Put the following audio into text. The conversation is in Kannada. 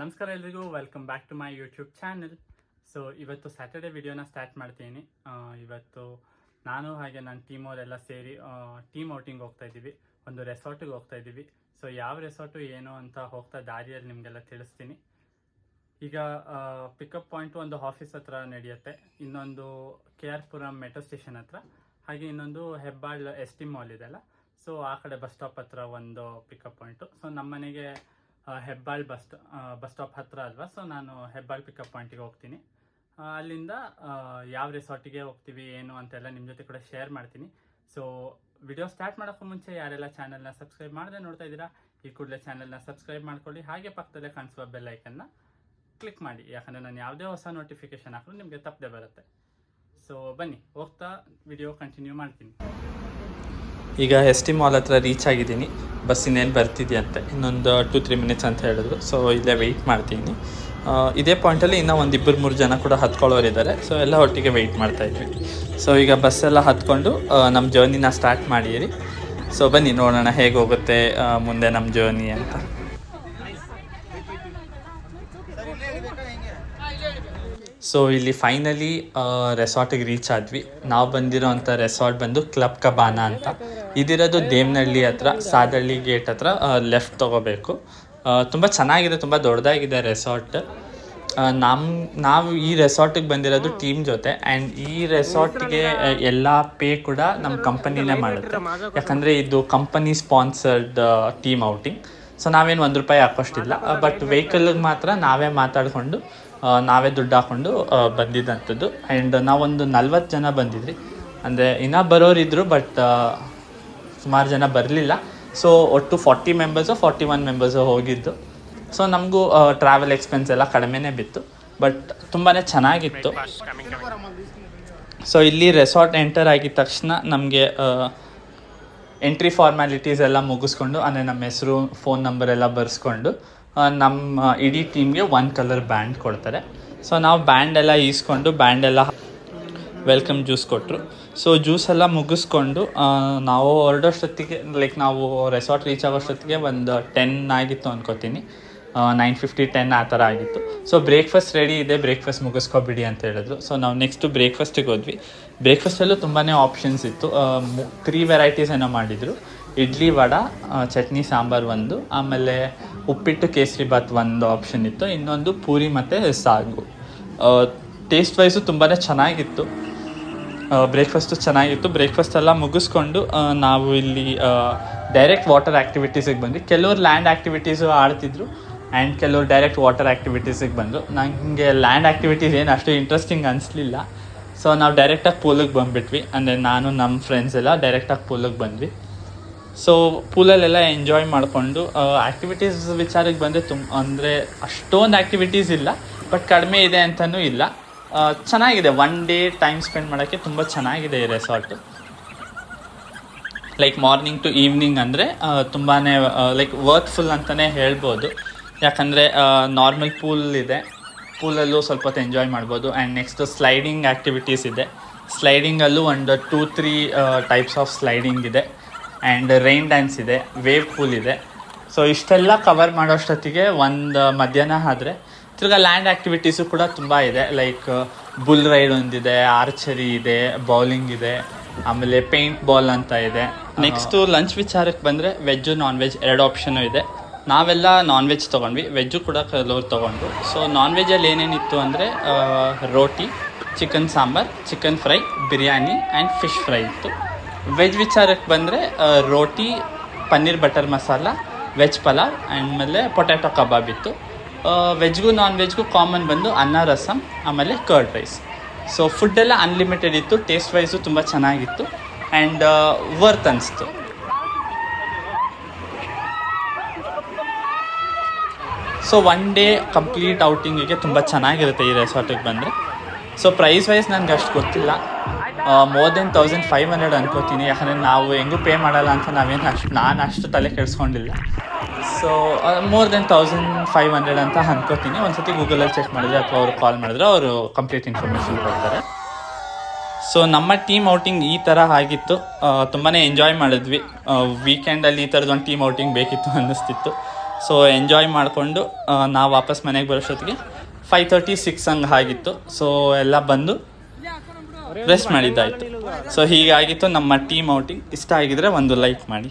ನಮಸ್ಕಾರ ಎಲ್ರಿಗೂ, welcome back to my YouTube channel. So ಇವತ್ತು ಸ್ಯಾಟರ್ಡೆ ವಿಡಿಯೋನ ಸ್ಟಾರ್ಟ್ ಮಾಡ್ತೀನಿ. ಇವತ್ತು ನಾನು ಹಾಗೆ ನನ್ನ ಟೀಮ್ ಅವರೆಲ್ಲ ಸೇರಿ ಟೀಮ್ ಔಟಿಂಗ್ ಹೋಗ್ತಾ ಇದ್ದೀವಿ. ಒಂದು ರೆಸಾರ್ಟಿಗೆ ಹೋಗ್ತಾ ಇದ್ದೀವಿ. ಸೊ ಯಾವ ರೆಸಾರ್ಟು ಏನು ಅಂತ ಹೋಗ್ತಾ ದಾರಿಯಲ್ಲಿ ನಿಮಗೆಲ್ಲ ತಿಳಿಸ್ತೀನಿ. ಈಗ ಪಿಕಪ್ ಪಾಯಿಂಟು ಒಂದು ಆಫೀಸ್ ಹತ್ರ ನಡೆಯುತ್ತೆ, ಇನ್ನೊಂದು KR ಪುರಂ ಮೆಟ್ರೋ ಸ್ಟೇಷನ್ ಹತ್ರ, ಹಾಗೆ ಇನ್ನೊಂದು ಹೆಬ್ಬಾಳ್ ST ಮಾಲ್ ಇದೆಲ್ಲ. ಸೊ ಆ ಕಡೆ ಬಸ್ ಸ್ಟಾಪ್ ಹತ್ರ ಒಂದು ಪಿಕಪ್ ಪಾಯಿಂಟು. ಸೊ ನಮ್ಮ ಮನೆಗೆ ಹೆಬ್ಬಾಳ್ ಬಸ್ ಸ್ಟಾಪ್ ಹತ್ರ ಅಲ್ವಾ, ಸೊ ನಾನು ಹೆಬ್ಬಾಳ್ ಪಿಕಪ್ ಪಾಯಿಂಟಿಗೆ ಹೋಗ್ತೀನಿ. ಅಲ್ಲಿಂದ ಯಾವ ರೆಸಾರ್ಟಿಗೆ ಹೋಗ್ತೀವಿ ಏನು ಅಂತೆಲ್ಲ ನಿಮ್ಮ ಜೊತೆ ಕೂಡ ಶೇರ್ ಮಾಡ್ತೀನಿ. ಸೊ ವಿಡಿಯೋ ಸ್ಟಾರ್ಟ್ ಮಾಡೋಕ್ಕೂ ಮುಂಚೆ ಯಾರೆಲ್ಲ ಚಾನಲ್ನ ಸಬ್ಸ್ಕ್ರೈಬ್ ಮಾಡದೆ ನೋಡ್ತಾ ಇದ್ದೀರಾ, ಈ ಕೂಡಲೇ ಚಾನಲ್ನ ಸಬ್ಸ್ಕ್ರೈಬ್ ಮಾಡ್ಕೊಳ್ಳಿ. ಹಾಗೆ ಪಕ್ಕದಲ್ಲೇ ಕಾಣಿಸುವ ಬೆಲ್ ಐಕನ್ನ ಕ್ಲಿಕ್ ಮಾಡಿ, ಯಾಕಂದರೆ ನಾನು ಯಾವುದೇ ಹೊಸ ನೋಟಿಫಿಕೇಶನ್ ಹಾಕಿದ್ರು ನಿಮಗೆ ತಪ್ಪದೆ ಬರುತ್ತೆ. ಸೊ ಬನ್ನಿ, ಹೋಗ್ತಾ ವಿಡಿಯೋ ಕಂಟಿನ್ಯೂ ಮಾಡ್ತೀನಿ. ಈಗ ST ಮಾಲ್ ಹತ್ರ ರೀಚ್ ಆಗಿದ್ದೀನಿ. ಬಸ್ ಇನ್ನೇನು ಬರ್ತಿದೆಯಂತೆ, ಇನ್ನೊಂದು 2-3 ಮಿನಿಟ್ಸ್ ಅಂತ ಹೇಳಿದ್ರು. ಸೊ ಇಲ್ಲೇ ವೆಯ್ಟ್ ಮಾಡ್ತೀನಿ. ಇದೇ ಪಾಯಿಂಟಲ್ಲಿ ಇನ್ನೂ ಒಂದು 2-3 ಜನ ಕೂಡ ಹತ್ಕೊಳ್ಳೋರಿದ್ದಾರೆ. ಸೊ ಎಲ್ಲ ಒಟ್ಟಿಗೆ ವೆಯ್ಟ್ ಮಾಡ್ತಾಯಿದ್ವಿ. ಸೊ ಈಗ ಬಸ್ಸೆಲ್ಲ ಹತ್ಕೊಂಡು ನಮ್ಮ ಜರ್ನಿನ ಸ್ಟಾರ್ಟ್ ಮಾಡಿರಿ. ಸೊ ಬನ್ನಿ ನೋಡೋಣ ಹೇಗೆ ಹೋಗುತ್ತೆ ಮುಂದೆ ನಮ್ಮ ಜರ್ನಿ ಅಂತ. ಸೊ ಇಲ್ಲಿ ಫೈನಲಿ ರೆಸಾರ್ಟಿಗೆ ರೀಚ್ ಆದ್ವಿ. ನಾವು ಬಂದಿರೋಂಥ ರೆಸಾರ್ಟ್ ಬಂದು ಕ್ಲಬ್ ಕಬಾನ ಅಂತ. ಇದಿರೋದು ದೇವನಹಳ್ಳಿ ಹತ್ರ, ಸಾದಳ್ಳಿ ಗೇಟ್ ಹತ್ರ ಲೆಫ್ಟ್ ತೊಗೋಬೇಕು. ತುಂಬ ಚೆನ್ನಾಗಿದೆ, ತುಂಬ ದೊಡ್ಡದಾಗಿದೆ ರೆಸಾರ್ಟ್. ನಾವು ಈ ರೆಸಾರ್ಟಿಗೆ ಬಂದಿರೋದು ಟೀಮ್ ಜೊತೆ. ಆ್ಯಂಡ್ ಈ ರೆಸಾರ್ಟ್ಗೆ ಎಲ್ಲ ಪೇ ಕೂಡ ನಮ್ಮ ಕಂಪನಿನೇ ಮಾಡುತ್ತೆ, ಯಾಕಂದರೆ ಇದು company sponsored team outing. So ನಾವೇನು ₹1 ಹಾಕೋಷ್ಟಿಲ್ಲ, ಬಟ್ ವೆಹಿಕಲ್ಗೆ ಮಾತ್ರ ನಾವೇ ಮಾತಾಡಿಕೊಂಡು ನಾವೇ ದುಡ್ಡು ಹಾಕ್ಕೊಂಡು ಬಂದಿದ್ದಂಥದ್ದು. ಆ್ಯಂಡ್ ನಾವೊಂದು 40 ಜನ ಬಂದಿದ್ರಿ. ಅಂದರೆ ಇನ್ನೂ ಬರೋರಿದ್ದರು, ಬಟ್ ಸುಮಾರು ಜನ ಬರಲಿಲ್ಲ. ಸೊ ಒಟ್ಟು 40 ಮೆಂಬರ್ಸು 41 ಮೆಂಬರ್ಸು ಹೋಗಿದ್ದು. ಸೊ ನಮಗೂ ಟ್ರಾವೆಲ್ ಎಕ್ಸ್ಪೆನ್ಸ್ ಎಲ್ಲ ಕಡಿಮೆನೇ ಬಿತ್ತು, ಬಟ್ ತುಂಬಾ ಚೆನ್ನಾಗಿತ್ತು. ಸೊ ಇಲ್ಲಿ ರೆಸಾರ್ಟ್ ಎಂಟರ್ ಆಗಿದ ತಕ್ಷಣ ನಮಗೆ ಎಂಟ್ರಿ ಫಾರ್ಮ್ಯಾಲಿಟೀಸ್ ಎಲ್ಲ ಮುಗಿಸ್ಕೊಂಡು, ಅಂದರೆ ನಮ್ಮ ಹೆಸರು, ಫೋನ್ ನಂಬರ್ ಎಲ್ಲ ಬರೆಸ್ಕೊಂಡು ನಮ್ಮ ಇಡೀ ಟೀಮ್ಗೆ 1 ಕಲರ್ ಬ್ಯಾಂಡ್ ಕೊಡ್ತಾರೆ. ಸೊ ನಾವು ಬ್ಯಾಂಡ್ ಎಲ್ಲ ಈಸ್ಕೊಂಡು ಬ್ಯಾಂಡೆಲ್ಲ ವೆಲ್ಕಮ್ ಜ್ಯೂಸ್ ಕೊಟ್ಟರು. ಸೊ ಜ್ಯೂಸೆಲ್ಲ ಮುಗಿಸ್ಕೊಂಡು ನಾವು ಹೊರಡೋಷ್ಟೊತ್ತಿಗೆ, ನಾವು ರೆಸಾರ್ಟ್ ರೀಚ್ ಆಗೋಷ್ಟೊತ್ತಿಗೆ ಒಂದು 10 ಆಗಿತ್ತು ಅನ್ಕೋತೀನಿ. 9:50-10 ಆ ಥರ ಆಗಿತ್ತು. ಸೊ ಬ್ರೇಕ್ಫಾಸ್ಟ್ ರೆಡಿ ಇದೆ, ಬ್ರೇಕ್ಫಾಸ್ಟ್ ಮುಗಿಸ್ಕೊಬಿಡಿ ಅಂತ ಹೇಳಿದ್ರು. ಸೊ ನಾವು ನೆಕ್ಸ್ಟು ಬ್ರೇಕ್ಫಾಸ್ಟಿಗೆ ಹೋದ್ವಿ. ಬ್ರೇಕ್ಫಾಸ್ಟಲ್ಲೂ ತುಂಬಾ ಆಪ್ಷನ್ಸ್ ಇತ್ತು. 3 ವೆರೈಟೀಸ್ ಏನೋ ಮಾಡಿದರು. ಇಡ್ಲಿ, ವಡ, ಚಟ್ನಿ, ಸಾಂಬಾರು ಒಂದು, ಆಮೇಲೆ ಉಪ್ಪಿಟ್ಟು, ಕೇಸರಿ ಬಾತ್ ಒಂದು ಆಪ್ಷನ್ ಇತ್ತು. ಇನ್ನೊಂದು ಪೂರಿ ಮತ್ತು ಸಾಗು. ಟೇಸ್ಟ್ ವೈಸು ತುಂಬಾ ಚೆನ್ನಾಗಿತ್ತು. ಬ್ರೇಕ್ಫಾಸ್ಟು ಚೆನ್ನಾಗಿತ್ತು. ಬ್ರೇಕ್ಫಾಸ್ಟ್ ಎಲ್ಲ ಮುಗಿಸ್ಕೊಂಡು ನಾವು ಇಲ್ಲಿ ಡೈರೆಕ್ಟ್ ವಾಟರ್ ಆ್ಯಕ್ಟಿವಿಟೀಸಿಗೆ ಬಂದ್ವಿ. ಕೆಲವರು ಲ್ಯಾಂಡ್ ಆ್ಯಕ್ಟಿವಿಟೀಸು ಆಡ್ತಿದ್ರು ಆ್ಯಂಡ್ ಕೆಲವರು ಡೈರೆಕ್ಟ್ ವಾಟರ್ ಆ್ಯಕ್ಟಿವಿಟೀಸಿಗೆ ಬಂದರು. ನನಗೆ ಲ್ಯಾಂಡ್ ಆ್ಯಕ್ಟಿವಿಟೀಸ್ ಏನು ಅಷ್ಟು ಇಂಟ್ರೆಸ್ಟಿಂಗ್ ಅನಿಸ್ಲಿಲ್ಲ. ಸೊ ನಾವು ಡೈರೆಕ್ಟಾಗಿ ಪೂಲಿಗೆ ಬಂದುಬಿಟ್ವಿ. ಅಂದರೆ ನಾನು ನಮ್ಮ ಫ್ರೆಂಡ್ಸ್ ಎಲ್ಲ ಡೈರೆಕ್ಟಾಗಿ ಪೂಲಿಗೆ ಬಂದ್ವಿ. ಸೊ ಪೂಲಲ್ಲೆಲ್ಲ ಎಂಜಾಯ್ ಮಾಡಿಕೊಂಡು ಆ್ಯಕ್ಟಿವಿಟೀಸ್ ವಿಚಾರಕ್ಕೆ ಬಂದರೆ ಅಂದರೆ ಅಷ್ಟೊಂದು ಆ್ಯಕ್ಟಿವಿಟೀಸ್ ಇಲ್ಲ, ಬಟ್ ಕಡಿಮೆ ಇದೆ ಅಂತಲೂ ಇಲ್ಲ. ಚೆನ್ನಾಗಿದೆ. 1 ಡೇ ಟೈಮ್ ಸ್ಪೆಂಡ್ ಮಾಡೋಕ್ಕೆ ತುಂಬ ಚೆನ್ನಾಗಿದೆ ಈ resort. Like morning to evening ಅಂದರೆ ತುಂಬಾ ಲೈಕ್ ವರ್ತ್ಫುಲ್ ಅಂತಲೇ ಹೇಳ್ಬೋದು. ಯಾಕಂದರೆ ನಾರ್ಮಲ್ ಪೂಲ್ ಇದೆ, ಪೂಲಲ್ಲೂ ಸ್ವಲ್ಪ ಹೊತ್ತು ಎಂಜಾಯ್ ಮಾಡ್ಬೋದು. ಆ್ಯಂಡ್ ನೆಕ್ಸ್ಟು ಸ್ಲೈಡಿಂಗ್ ಆ್ಯಕ್ಟಿವಿಟೀಸ್ ಇದೆ. ಸ್ಲೈಡಿಂಗಲ್ಲೂ ಒಂದು 2-3 ಟೈಪ್ಸ್ ಆಫ್ ಸ್ಲೈಡಿಂಗ್ ಇದೆ. ಆ್ಯಂಡ್ ರೈನ್ ಡ್ಯಾನ್ಸ್ ಇದೆ, ವೇವ್ ಪೂಲ್ ಇದೆ. ಸೊ ಇಷ್ಟೆಲ್ಲ ಕವರ್ ಮಾಡೋಷ್ಟೊತ್ತಿಗೆ ಒಂದು ಮಧ್ಯಾಹ್ನ ಆದರೆ ತಿರ್ಗಾ ಲ್ಯಾಂಡ್ ಆ್ಯಕ್ಟಿವಿಟೀಸು ಕೂಡ ತುಂಬ ಇದೆ. ಲೈಕ್ ಬುಲ್ ರೈಡ್ ಒಂದಿದೆ, ಆರ್ಚರಿ ಇದೆ, ಬೌಲಿಂಗ್ ಇದೆ, ಆಮೇಲೆ ಪೇಂಟ್ ಬಾಲ್ ಅಂತ ಇದೆ. ನೆಕ್ಸ್ಟು ಲಂಚ್ ವಿಚಾರಕ್ಕೆ ಬಂದರೆ ವೆಜ್ಜು ನಾನ್ ವೆಜ್ 2 ಆಪ್ಷನು ಇದೆ. ನಾವೆಲ್ಲ ನಾನ್ ವೆಜ್ ತೊಗೊಂಡ್ವಿ, ವೆಜ್ಜು ಕೂಡ ಕೆಲವ್ರು ತೊಗೊಂಡ್ರು. ಸೊ ನಾನ್ ವೆಜ್ಜಲ್ಲಿ ಏನೇನಿತ್ತು ಅಂದರೆ ರೋಟಿ, chicken sambar, chicken fry, biryani and fish fry ಇತ್ತು. ವೆಜ್ ವಿಚಾರಕ್ಕೆ ಬಂದರೆ ರೋಟಿ, ಪನ್ನೀರ್ ಬಟರ್ ಮಸಾಲ, ವೆಜ್ ಪಲಾವ್ ಆಮೇಲೆ ಪೊಟ್ಯಾಟೊ ಕಬಾಬ್ ಇತ್ತು. ವೆಜ್ಗೂ ನಾನ್ ವೆಜ್ಗೂ ಕಾಮನ್ ಬಂದು ಅನ್ನ, ರಸಮ್, ಆಮೇಲೆ ಕರ್ಡ್ ರೈಸ್. ಸೊ ಫುಡ್ಡೆಲ್ಲ ಅನ್ಲಿಮಿಟೆಡ್ ಇತ್ತು. ಟೇಸ್ಟ್ ವೈಸು ತುಂಬ ಚೆನ್ನಾಗಿತ್ತು ಆ್ಯಂಡ್ ವರ್ತ್ ಅನಿಸ್ತು. ಸೊ 1 ಡೇ ಕಂಪ್ಲೀಟ್ ಔಟಿಂಗಿಗೆ ತುಂಬ ಚೆನ್ನಾಗಿರುತ್ತೆ ಈ ರೆಸಾರ್ಟಿಗೆ ಬಂದರೆ. ಸೊ ಪ್ರೈಸ್ ವೈಸ್ ನನಗೆ ಅಷ್ಟು ಗೊತ್ತಿಲ್ಲ, ಮೋರ್ ದೆನ್ 1500 ಅನ್ಕೋತೀನಿ. ಯಾಕಂದರೆ ನಾವು ಹೆಂಗೂ ಪೇ ಮಾಡಲ್ಲ ಅಂತ ನಾನು ಅಷ್ಟು ತಲೆ ಕೆಡಿಸ್ಕೊಂಡಿಲ್ಲ. ಸೊ ಮೋರ್ ದೆನ್ 1500 ಅಂತ ಅನ್ಕೋತೀನಿ. ಒಂದು ಸತಿ ಗೂಗಲಲ್ಲಿ ಚೆಕ್ ಮಾಡಿದ್ರೆ ಅಥವಾ ಅವ್ರು ಕಾಲ್ ಮಾಡಿದ್ರೆ ಅವರು ಕಂಪ್ಲೀಟ್ ಇನ್ಫಾರ್ಮೇಷನ್ ಕೊಡ್ತಾರೆ. ಸೊ ನಮ್ಮ ಟೀಮ್ ಔಟಿಂಗ್ ಈ ಥರ ಆಗಿತ್ತು. ತುಂಬಾ ಎಂಜಾಯ್ ಮಾಡಿದ್ವಿ. ವೀಕೆಂಡಲ್ಲಿ ಈ ಥರದೊಂದು ಟೀಮ್ ಔಟಿಂಗ್ ಬೇಕಿತ್ತು ಅನ್ನಿಸ್ತಿತ್ತು. ಸೊ ಎಂಜಾಯ್ ಮಾಡಿಕೊಂಡು ನಾವು ವಾಪಸ್ ಮನೆಗೆ ಬರೋಷ್ಟೊತ್ತಿಗೆ 5:30 6 ಹಂಗೆ ಆಗಿತ್ತು. ಸೊ ಎಲ್ಲ ಬಂದು ರೆಸ್ಟ್ ಮಾಡಿದ್ದಾಯಿತು. ಸೊ ಹೀಗಾಗಿತ್ತು ನಮ್ಮ ಟೀಮ್ ಔಟಿಂಗ್. ಇಷ್ಟ ಆಗಿದ್ರೆ ಒಂದು ಲೈಕ್ ಮಾಡಿ.